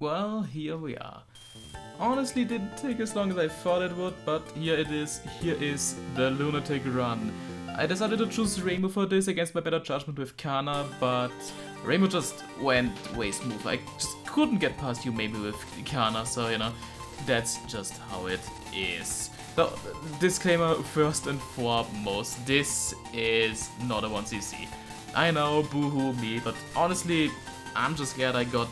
Well, here we are. Honestly, didn't take as long as I thought it would, but here it is. Here is the Lunatic Run. I decided to choose Rainbow for this against my better judgment with Kana, but Rainbow just went way smooth. I just couldn't get past you maybe with Kana, so you know, that's just how it is. So, disclaimer first and foremost, this is not a 1cc. I know, boohoo me, but honestly, I'm just glad I got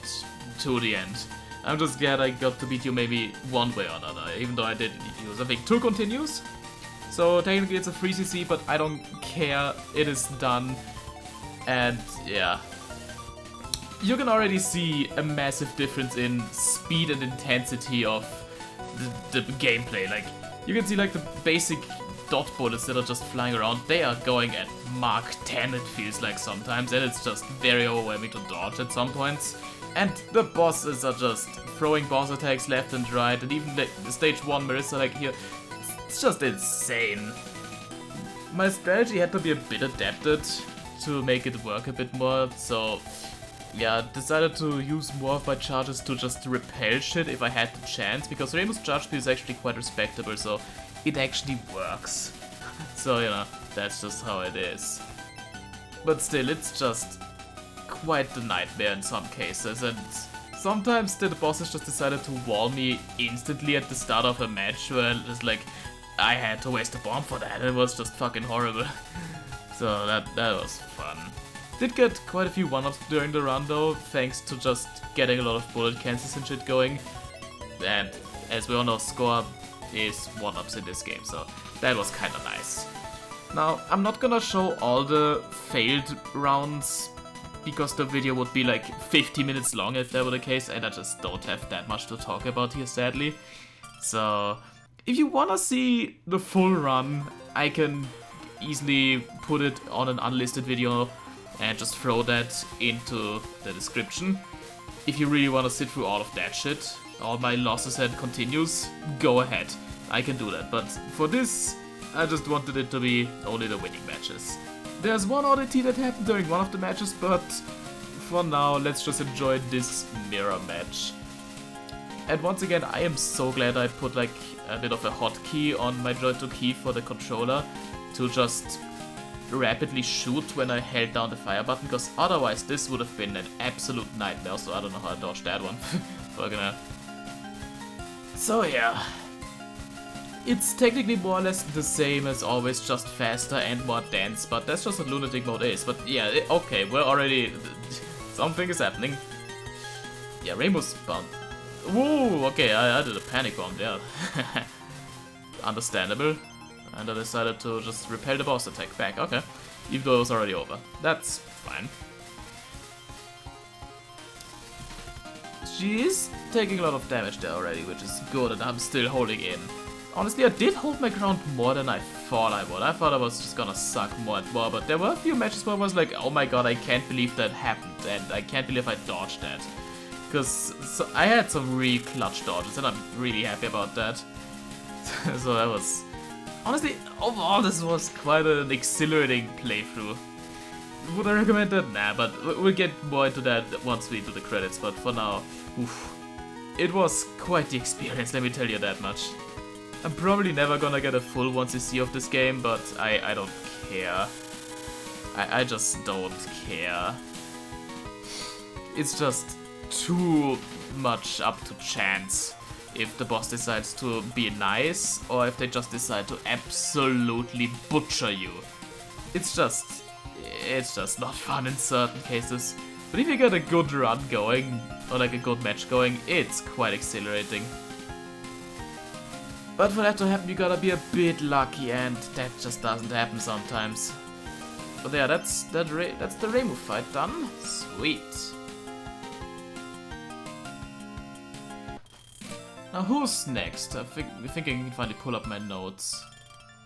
to the end. I'm just glad I got to beat you maybe one way or another, even though I didn't use, I think, 2 continues. So technically it's a 3cc, but I don't care, it is done. And yeah. You can already see a massive difference in speed and intensity of the gameplay. Like, you can see like the basic dot bullets that are just flying around, they are going at Mach 10 it feels like sometimes, and it's just very overwhelming to dodge at some points. And the bosses are just throwing boss attacks left and right, and even the stage 1 Marissa like here, it's just insane. My strategy had to be a bit adapted to make it work a bit more, so yeah, decided to use more of my charges to just repel shit if I had the chance, because Rainbow's charge speed is actually quite respectable, so it actually works. So, you know, that's just how it is. But still, it's just quite the nightmare in some cases, and sometimes the bosses just decided to wall me instantly at the start of a match, where it's like, I had to waste a bomb for that, it was just fucking horrible. So that was fun. Did get quite a few one-ups during the run though, thanks to just getting a lot of bullet cancels and shit going. And as we all know, score is one-ups in this game, so that was kinda nice. Now, I'm not gonna show all the failed rounds, because the video would be like 50 minutes long if that were the case, and I just don't have that much to talk about here, sadly. So, if you wanna see the full run, I can easily put it on an unlisted video and just throw that into the description. If you really wanna sit through all of that shit, all my losses and continues, go ahead. I can do that, but for this, I just wanted it to be only the winning matches. There's one oddity that happened during one of the matches, but for now, let's just enjoy this mirror match. And once again, I am so glad I put like a bit of a hotkey on my Joy-2 key for the controller to just rapidly shoot when I held down the fire button, because otherwise this would have been an absolute nightmare, so I don't know how I dodged that one. Fucking hell. So yeah. It's technically more or less the same as always, just faster and more dense, but that's just what Lunatic mode is. But yeah, okay, we're already... something is happening. Yeah, Rainbow's bound. Woo, okay, I did a panic bomb there. Understandable. And I decided to just repel the boss attack back, okay. Even though it was already over. That's fine. She is taking a lot of damage there already, which is good, and I'm still holding in. Honestly, I did hold my ground more than I thought I would. I thought I was just gonna suck more and more, but there were a few matches where I was like, oh my god, I can't believe that happened, and I can't believe I dodged that. Because I had some really clutch dodges, and I'm really happy about that. So that was... honestly, overall this was quite an exhilarating playthrough. Would I recommend that? Nah, but we'll get more into that once we do the credits, but for now, oof. It was quite the experience, let me tell you that much. I'm probably never gonna get a full 1cc of this game, but I don't care. I just don't care. It's just too much up to chance if the boss decides to be nice, or if they just decide to absolutely butcher you. It's just not fun in certain cases. But if you get a good run going, or like a good match going, it's quite exhilarating. But for that to happen, you gotta be a bit lucky, and that just doesn't happen sometimes. But yeah, that's the Rainbow fight done. Sweet. Now who's next? I think I can finally pull up my notes.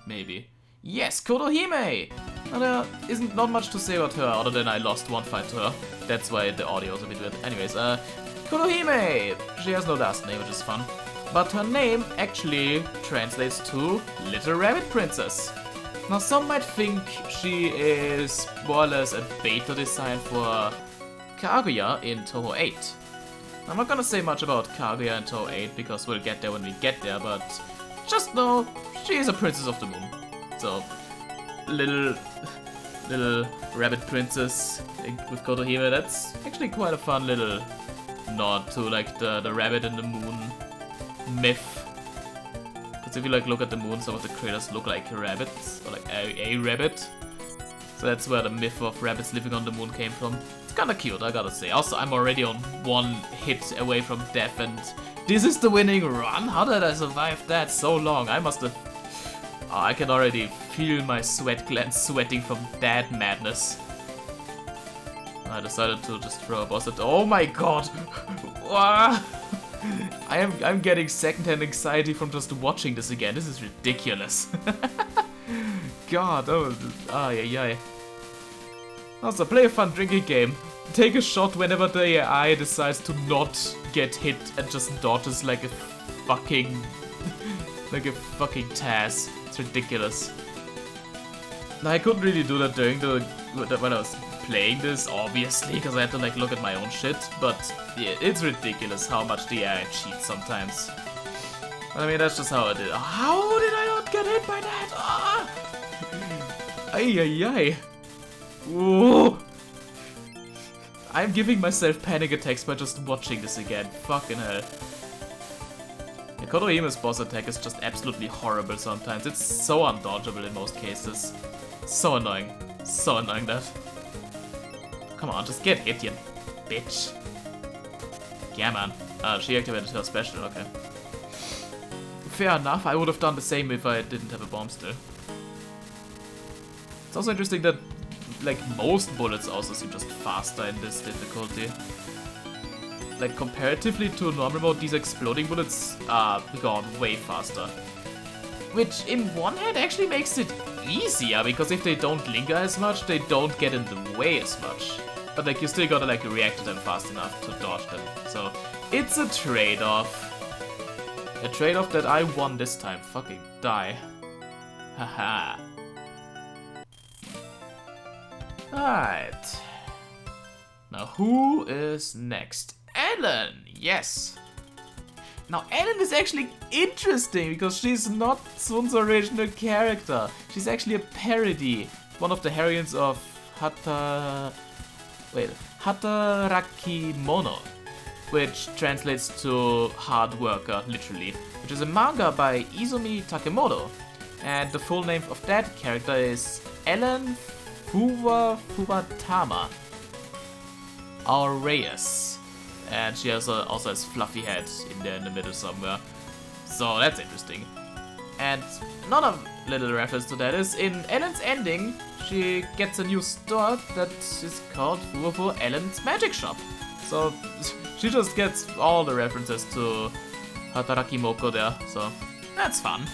Maybe. Yes, Kurohime! Now there isn't not much to say about her, other than I lost one fight to her. That's why the audio is a bit weird. Anyways, Kurohime! She has no last name, which is fun. But her name actually translates to Little Rabbit Princess. Now some might think she is more or less a beta design for Kaguya in Toho 8. I'm not gonna say much about Kaguya until 8 because we'll get there when we get there, but just know she is a princess of the moon. So, little rabbit princess with Kotohime, that's actually quite a fun little nod to like the rabbit in the moon myth. Because if you like look at the moon, some of the critters look like rabbits, or like a rabbit. So that's where the myth of rabbits living on the moon came from. It's kinda cute, I gotta say. Also, I'm already on 1 hit away from death, and this is the winning run? How did I survive that so long? I must have... Oh, I can already feel my sweat glands sweating from that madness. I decided to just throw a boss at... Oh my god! I'm getting secondhand anxiety from just watching this again. This is ridiculous. God, yeah. Also, play a fun drinking game. Take a shot whenever the AI decides to not get hit and just dodges like a fucking... like a fucking Taz. It's ridiculous. Now, I couldn't really do that during when I was playing this, obviously, because I had to like look at my own shit, but yeah, it's ridiculous how much the AI cheats sometimes. I mean, that's just how it is. How did I not get hit by that? Ah! Ay. Ooh. I'm giving myself panic attacks by just watching this again. Fucking hell. Yeah, Kotohime's boss attack is just absolutely horrible sometimes. It's so undodgeable in most cases. So annoying. So annoying that. Come on, just get hit, you bitch. Yeah, man. She activated her special, okay. Fair enough, I would have done the same if I didn't have a bomb still. It's also interesting that, like, most bullets also seem just faster in this difficulty. Like, comparatively to normal mode, these exploding bullets are gone way faster. Which, in one hand, actually makes it easier, because if they don't linger as much, they don't get in the way as much. But, like, you still gotta, like, react to them fast enough to dodge them. So, it's a trade-off. A trade-off that I won this time. Fucking die. Haha. Alright. Now, who is next? Ellen! Yes! Now, Ellen is actually interesting because she's not Sun's original character. She's actually a parody. One of the heroines of Hataraki Mono, which translates to hard worker, literally, which is a manga by Izumi Takemoto. And the full name of that character is Ellen Fuwatama Aureus. And she also has fluffy head in there in the middle somewhere. So that's interesting. And another little reference to that is in Ellen's ending, she gets a new store that is called Fuwafu Ellen's Magic Shop. So she just gets all the references to Hataraki Moko there, so that's fun.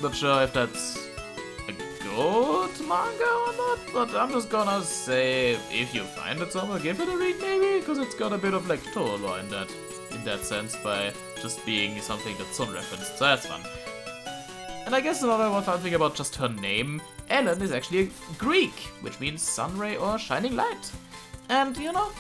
Not sure if that's a good manga or not, but I'm just gonna say if you find it somewhere, give it a read maybe, because it's got a bit of like Torolo in that sense by just being something that Sun referenced, so that's fun. And I guess another one fun thing about just her name, Ellen is actually Greek, which means sunray or shining light. And you know,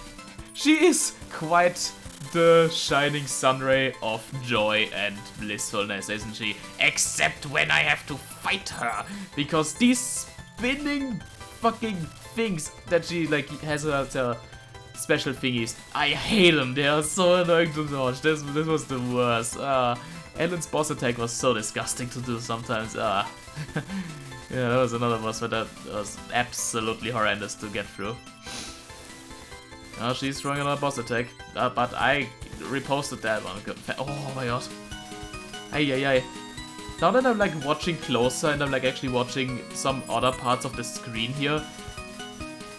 she is quite the shining sunray of joy and blissfulness, isn't she? Except when I have to fight her, because these spinning fucking things that she like has her special thingies, I hate them. They are so annoying to dodge. This was the worst. Ellen's boss attack was so disgusting to do sometimes. Yeah, that was another boss that was absolutely horrendous to get through. She's throwing another boss attack, but I reposted that one. Oh my god. Ay. Now that I'm like watching closer and I'm like actually watching some other parts of the screen here,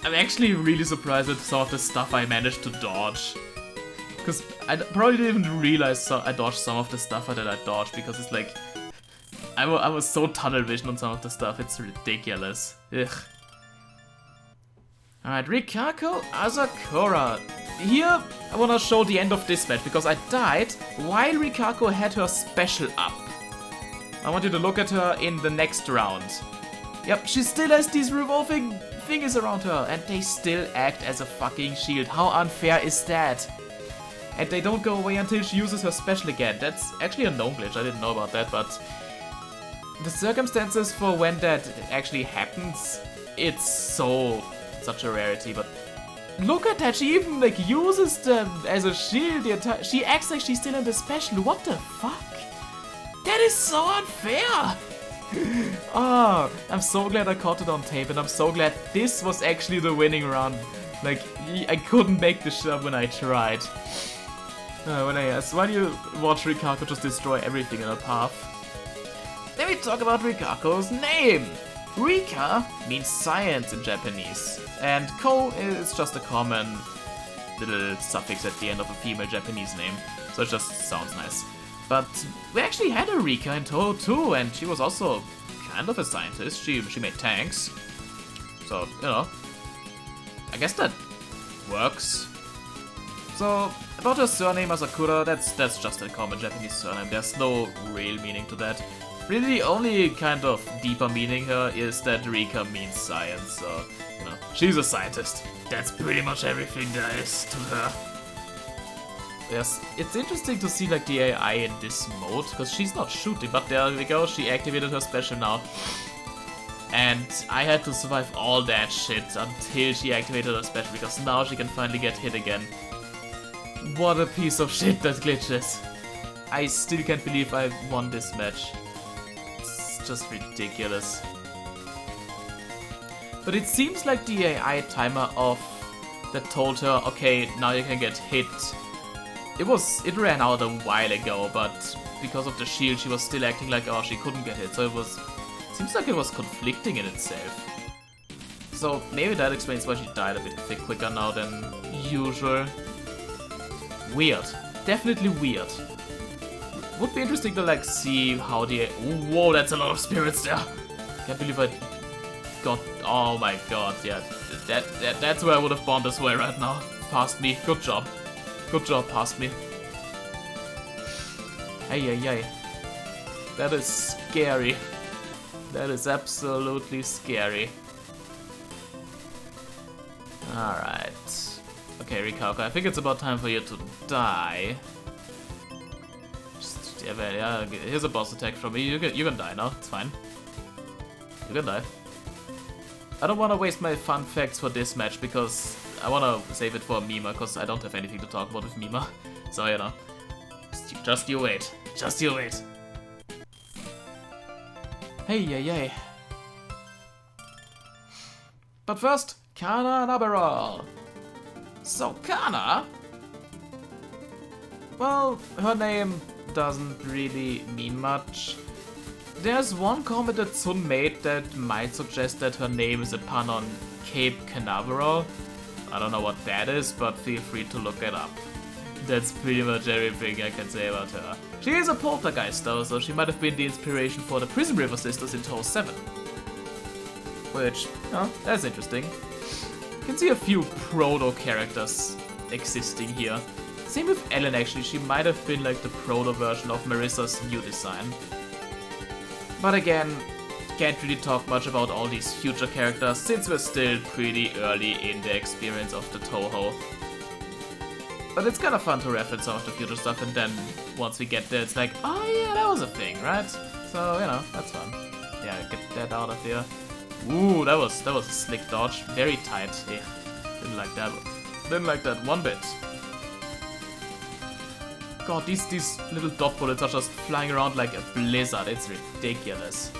I'm actually really surprised at some of the stuff I managed to dodge. Because I probably didn't even realize I dodged some of the stuff that I dodged, because it's like, I was so tunnel vision on some of the stuff, it's ridiculous. Ugh. Alright, Rikako Asakura. Here, I wanna show the end of this match, because I died while Rikako had her special up. I want you to look at her in the next round. Yep, she still has these revolving thingies around her, and they still act as a fucking shield. How unfair is that? and they don't go away until she uses her special again. That's actually a known glitch, I didn't know about that, but the circumstances for when that actually happens, it's such a rarity, but look at that, she even like uses them as a shield the entire, she acts like she's still in the special, what the fuck? That is so unfair! Oh, I'm so glad I caught it on tape, and I'm so glad this was actually the winning run. Like, I couldn't make this shit up when I tried. Why do you watch Rikako just destroy everything in her path? Let me talk about Rikako's name! Rika means science in Japanese, and Ko is just a common little suffix at the end of a female Japanese name, so it just sounds nice. But we actually had a Rika in Toho too, and she was also kind of a scientist. She made tanks. So, you know, I guess that works. So, about her surname Asakura, that's just a common Japanese surname. There's no real meaning to that. Really, the only kind of deeper meaning here is that Rika means science, so, you know, she's a scientist. That's pretty much everything there is to her. Yes, it's interesting to see like the AI in this mode, because she's not shooting, but there we go, she activated her special now. And I had to survive all that shit until she activated her special, because now she can finally get hit again. What a piece of shit that glitch is. I still can't believe I won this match. It's just ridiculous. But it seems like the AI timer off that told her, okay, now you can get hit. It ran out a while ago, but because of the shield she was still acting like, oh, she couldn't get hit, so seems like it was conflicting in itself. So maybe that explains why she died a bit quicker now than usual. Weird. Definitely weird. Would be interesting to like see how the... Whoa, that's a lot of spirits there. Can't believe I got... Oh my god, yeah. That's where I would have bombed this way right now. Past me. Good job. Good job, past me. Hey. That is scary. That is absolutely scary. Alright. Okay, Rikako, I think it's about time for you to die. Yeah, here's a boss attack from me. You can die now, it's fine. You can die. I don't want to waste my fun facts for this match because I want to save it for Mima, because I don't have anything to talk about with Mima. So, you know, just you wait. Just you wait. Hey. But first, Kana and Aberol. So, Kana? Well, her name doesn't really mean much. There's one comment that Sun made that might suggest that her name is a pun on Cape Canaveral. I don't know what that is, but feel free to look it up. That's pretty much everything I can say about her. She is a poltergeist though, so she might have been the inspiration for the Prison River Sisters in Toho 7. Which, oh, that's interesting. You can see a few proto-characters existing here. Same with Ellen actually, she might have been like the proto version of Marissa's new design. But again, can't really talk much about all these future characters since we're still pretty early in the experience of the Toho. But it's kind of fun to reference some of the future stuff, and then once we get there it's like, oh yeah, that was a thing, right? So, you know, that's fun. Yeah, get that out of here. Ooh, that was a slick dodge. Very tight. Yeah, didn't like that. Didn't like that one bit. God, these little dot bullets are just flying around like a blizzard. It's ridiculous.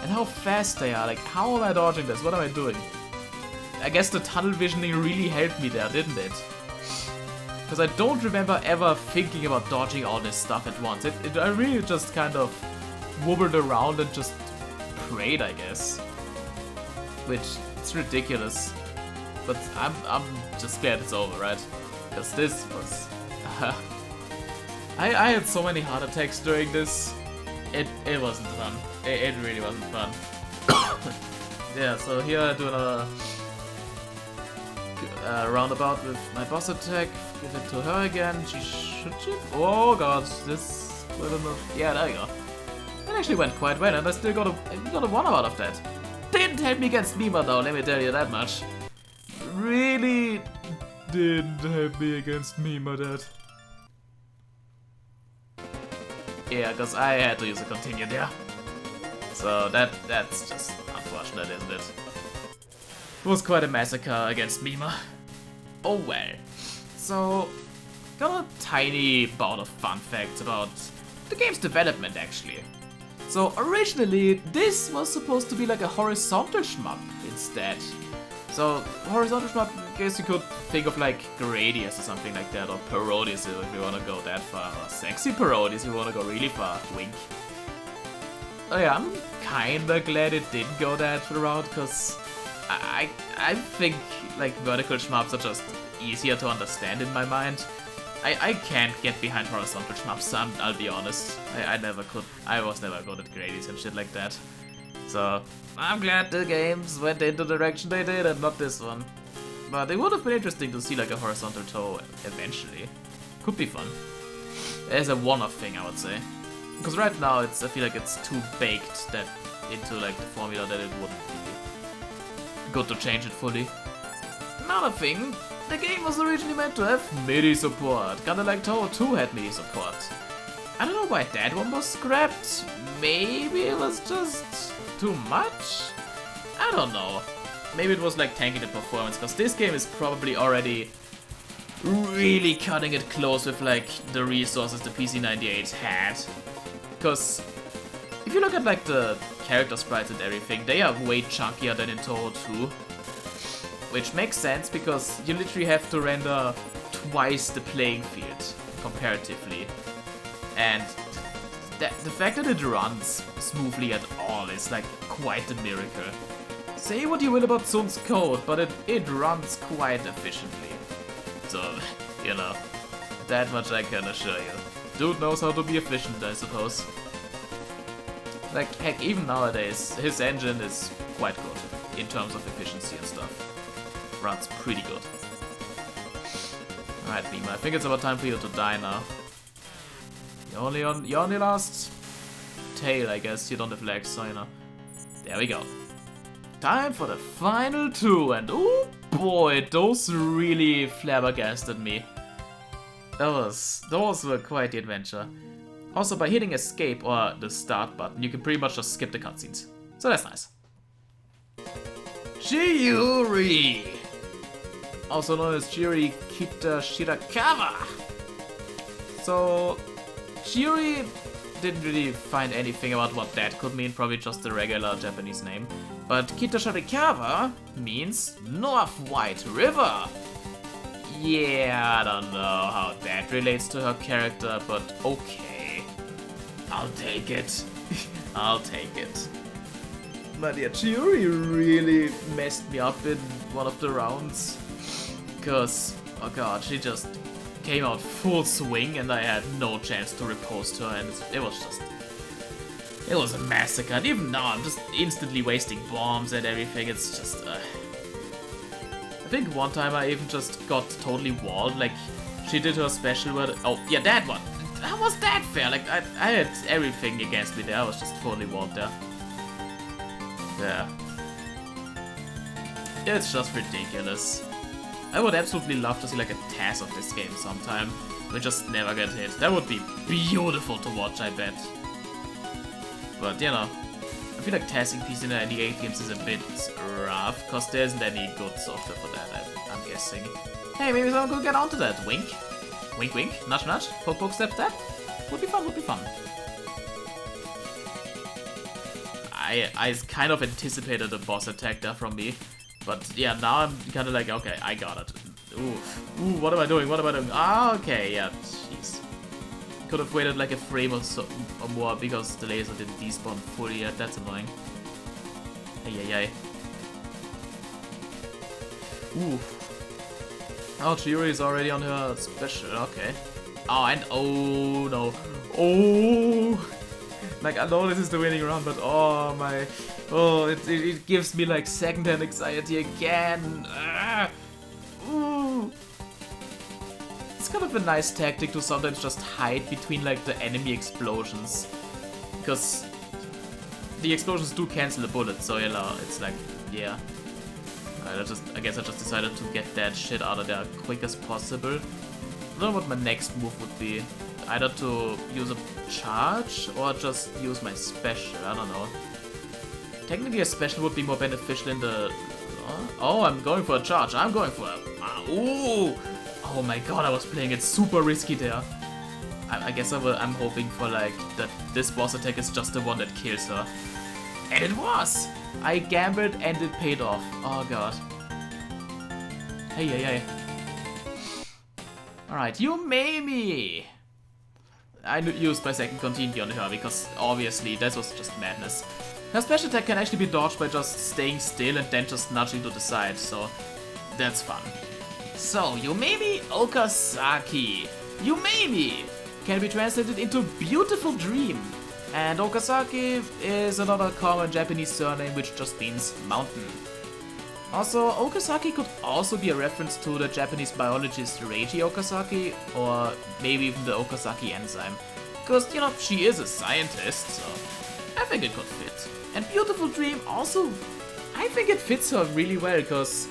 And how fast they are. Like, how am I dodging this? What am I doing? I guess the tunnel visioning really helped me there, didn't it? Because I don't remember ever thinking about dodging all this stuff at once. I really just kind of wobbled around and just prayed, I guess. Which, it's ridiculous. But I'm just glad it's over, right? Because this was... I had so many heart attacks during this. It wasn't fun. It really wasn't fun. Yeah, so here I do another roundabout with my boss attack. Give it to her again. She should. Oh god, this. Yeah, there you go. That actually went quite well, and I still got a 1 out of that. Didn't help me against Mima though, let me tell you that much. Really didn't help me against Mima, that. Yeah, because I had to use a continue there. So that's just unfortunate, isn't it? It was quite a massacre against Mima. Oh well. So, got a tiny bout of fun facts about the game's development actually. So originally, this was supposed to be like a horizontal shmup instead. So, horizontal shmup, I guess you could think of like Gradius or something like that, or Parodies if you wanna go that far, or Sexy Parodies if you wanna go really far, wink. Oh yeah, I'm kinda glad it didn't go that route, cause I think like vertical shmups are just easier to understand in my mind. I can't get behind horizontal shmups, I'll be honest. I never could. I was never good at Gradies and shit like that. So, I'm glad the games went into the direction they did and not this one. But it would have been interesting to see like a horizontal toe eventually. Could be fun. As a one-off thing, I would say. Because right now, I feel like it's too baked that into like the formula that it wouldn't be good to change it fully. Another thing, the game was originally meant to have MIDI support, kinda like Toho 2 had MIDI support. I don't know why that one was scrapped. Maybe it was just too much? I don't know. Maybe it was like tanking the performance, because this game is probably already really cutting it close with like the resources the PC-98 had. Because if you look at like the character sprites and everything, they are way chunkier than in Toho 2. Which makes sense because you literally have to render twice the playing field comparatively. And the fact that it runs smoothly at all is like quite a miracle. Say what you will about Sun's code, but it runs quite efficiently. So, you know, that much I can assure you. Dude knows how to be efficient, I suppose. Like, heck, even nowadays, his engine is quite good in terms of efficiency and stuff. Runs pretty good. Alright, Mima, I think it's about time for you to die now. You're on your last tail, I guess. You don't have legs, so you know. There we go. Time for the final two, and oh boy, those really flabbergasted me. Those were quite the adventure. Also, by hitting escape or the start button, you can pretty much just skip the cutscenes. So that's nice. Chiuri! Also known as Chiuri Kita Shirakawa. So, Chiuri didn't really find anything about what that could mean, probably just the regular Japanese name. But Kita Shirakawa means North White River. Yeah, I don't know how that relates to her character, but okay. I'll take it. I'll take it. But yeah, Chiuri really messed me up in one of the rounds. Because, oh god, she just came out full swing and I had no chance to riposte her, and it was a massacre. And even now, I'm just instantly wasting bombs and everything. It's just, I think one time I even just got totally walled. Like, she did her special where, oh yeah, that one. How was that fair? Like, I had everything against me there. I was just totally walled there. Yeah. It's just ridiculous. I would absolutely love to see like a TAS of this game sometime. We just never get hit. That would be beautiful to watch, I bet. But, you know, I feel like TASing PC-98 games is a bit rough, because there isn't any good software for that, I'm guessing. Hey, maybe someone could get onto that. Wink. Wink, wink. Nudge, nudge. Poke, poke, step, step. Would be fun, would be fun. I kind of anticipated a boss attack there from me. But yeah, now I'm kind of like, okay, I got it. Ooh, what am I doing? What am I doing? Ah, okay, yeah, jeez. Could have waited like a frame or so or more because the laser didn't despawn fully yet. That's annoying. Hey. Ooh. Oh, Chiuri is already on her special. Okay. Oh, and oh no. Oh. Like, I know this is the winning round, but oh my... Oh, it gives me like second-hand anxiety again. Ooh. It's kind of a nice tactic to sometimes just hide between like the enemy explosions. Because the explosions do cancel the bullets, so you know, it's like, yeah. I guess I just decided to get that shit out of there quick as possible. I don't know what my next move would be. either to use a charge or just use my special, I don't know. Technically a special would be more beneficial in the... Oh, I'm going for a charge, I'm going for a... Ooh! Oh my god, I was playing it super risky there. I guess I'm hoping for like that this boss attack is just the one that kills her. And it was! I gambled and it paid off. Oh god. Hey. Alright, you Mamie! I used my second continue on her because obviously that was just madness. Her special attack can actually be dodged by just staying still and then just nudging to the side, so that's fun. So, Yumemi Okazaki. Yumemi can be translated into beautiful dream. And Okazaki is another common Japanese surname which just means mountain. Also, Okazaki could also be a reference to the Japanese biologist Reiji Okazaki, or maybe even the Okazaki enzyme. Because, you know, she is a scientist, so I think it could fit. And Beautiful Dream also, I think it fits her really well, because,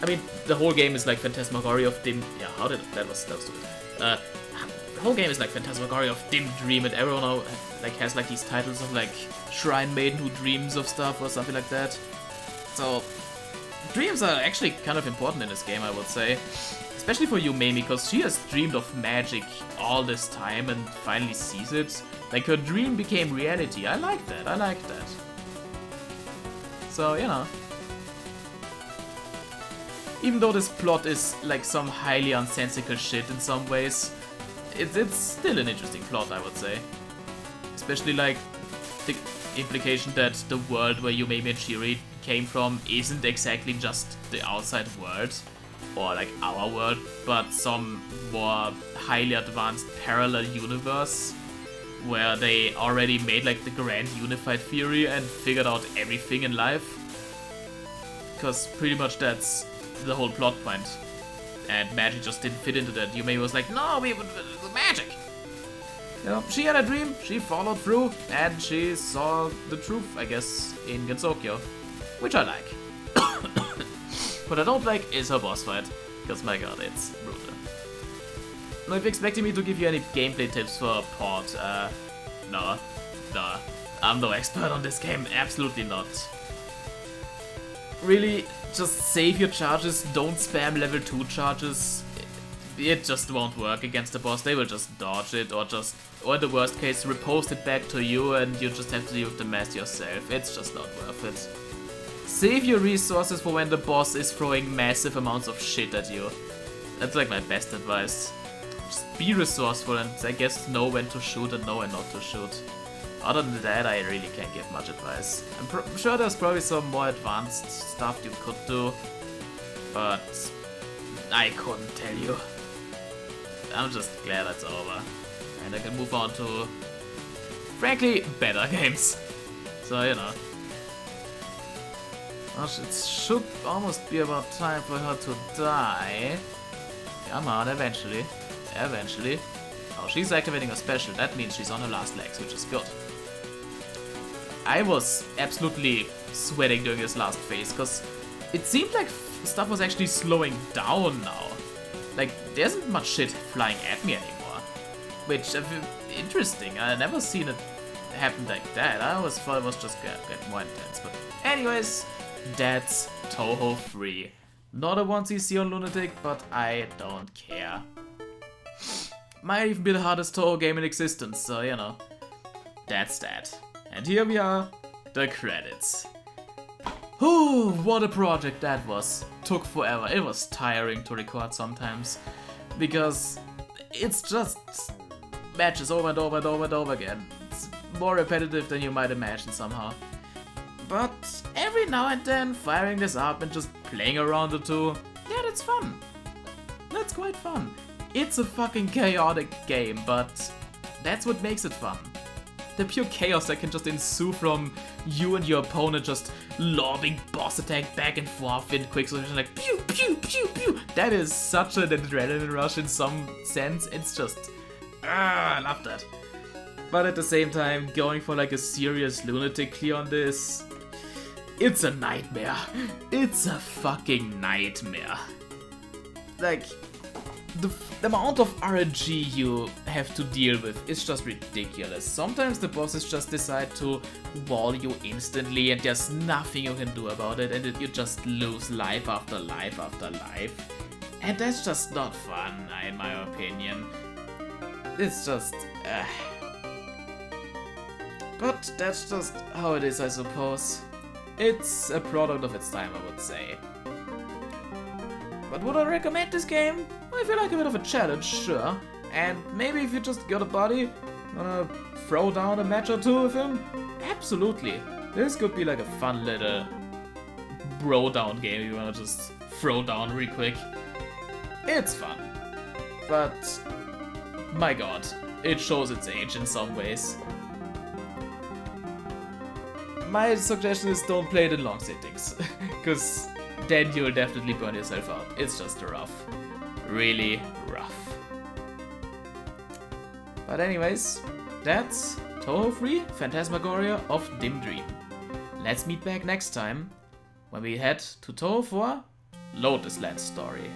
I mean, the whole game is like Phantasmagoria of dim... Yeah, that was stupid. The whole game is like Phantasmagoria of dim.dream, and everyone now, like, has like these titles of like Shrine Maiden who dreams of stuff or something like that. So, dreams are actually kind of important in this game, I would say. Especially for Yumemi, because she has dreamed of magic all this time and finally sees it. Like, her dream became reality. I like that. So, you know. Even though this plot is like some highly unsensical shit in some ways, it's still an interesting plot, I would say. Especially like the implication that the world where Yumemi and Shiri came from isn't exactly just the outside world, or like our world, but some more highly advanced parallel universe where they already made like the grand unified theory and figured out everything in life. Because pretty much that's the whole plot point. And magic just didn't fit into that. Yumei was like, no, we would magic. You know, she had a dream, she followed through, and she saw the truth, I guess, in Gensokyo. Which I like. What I don't like is her boss fight, because my god, it's brutal. Now, if you're expecting me to give you any gameplay tips for Port, no. I'm no expert on this game, absolutely not. Really, just save your charges, don't spam level 2 charges. It just won't work against the boss, they will just dodge it, or in the worst case, repost it back to you and you just have to deal with the mess yourself. It's just not worth it. Save your resources for when the boss is throwing massive amounts of shit at you. That's like my best advice. Just be resourceful and I guess know when to shoot and know when not to shoot. Other than that, I really can't give much advice. I'm sure there's probably some more advanced stuff you could do, but I couldn't tell you. I'm just glad it's over. And I can move on to, frankly, better games. So, you know. Gosh, it should almost be about time for her to die. Come on, eventually. Oh, she's activating a special. That means she's on her last legs, which is good. I was absolutely sweating during this last phase, because it seemed like stuff was actually slowing down now. Like, there isn't much shit flying at me anymore. Which, interesting. I never seen it happen like that. I always thought it was just getting more intense. But anyways, that's Touhou 3. Not a 1cc on Lunatic, but I don't care. Might even be the hardest Touhou game in existence, so you know. That's that. And here we are, the credits. Whew, what a project that was. Took forever. It was tiring to record sometimes. Because it's just matches over and over and over and over again. It's more repetitive than you might imagine somehow. But every now and then, firing this up and just playing around the two, yeah, that's fun. That's quite fun. It's a fucking chaotic game, but that's what makes it fun. The pure chaos that can just ensue from you and your opponent just lobbing boss attack back and forth in quick succession, like pew pew pew pew. That is such an adrenaline rush in some sense. It's just, I love that. But at the same time, going for like a serious lunatic clear on this, it's a nightmare. It's a fucking nightmare. Like, the amount of RNG you have to deal with is just ridiculous. Sometimes the bosses just decide to wall you instantly and there's nothing you can do about it, and you just lose life after life after life. And that's just not fun, in my opinion. It's just... But that's just how it is, I suppose. It's a product of its time, I would say. But would I recommend this game? I feel like a bit of a challenge, sure. And maybe if you just got a buddy, wanna throw down a match or two with him? Absolutely. This could be like a fun little bro down game if you wanna just throw down real quick. It's fun. But my god, it shows its age in some ways. My suggestion is don't play it in long sittings, because then you'll definitely burn yourself out. It's just rough. Really rough. But anyways, that's Touhou 3 Phantasmagoria of dim.dream. Let's meet back next time when we head to Touhou 4 Lotus Land Story.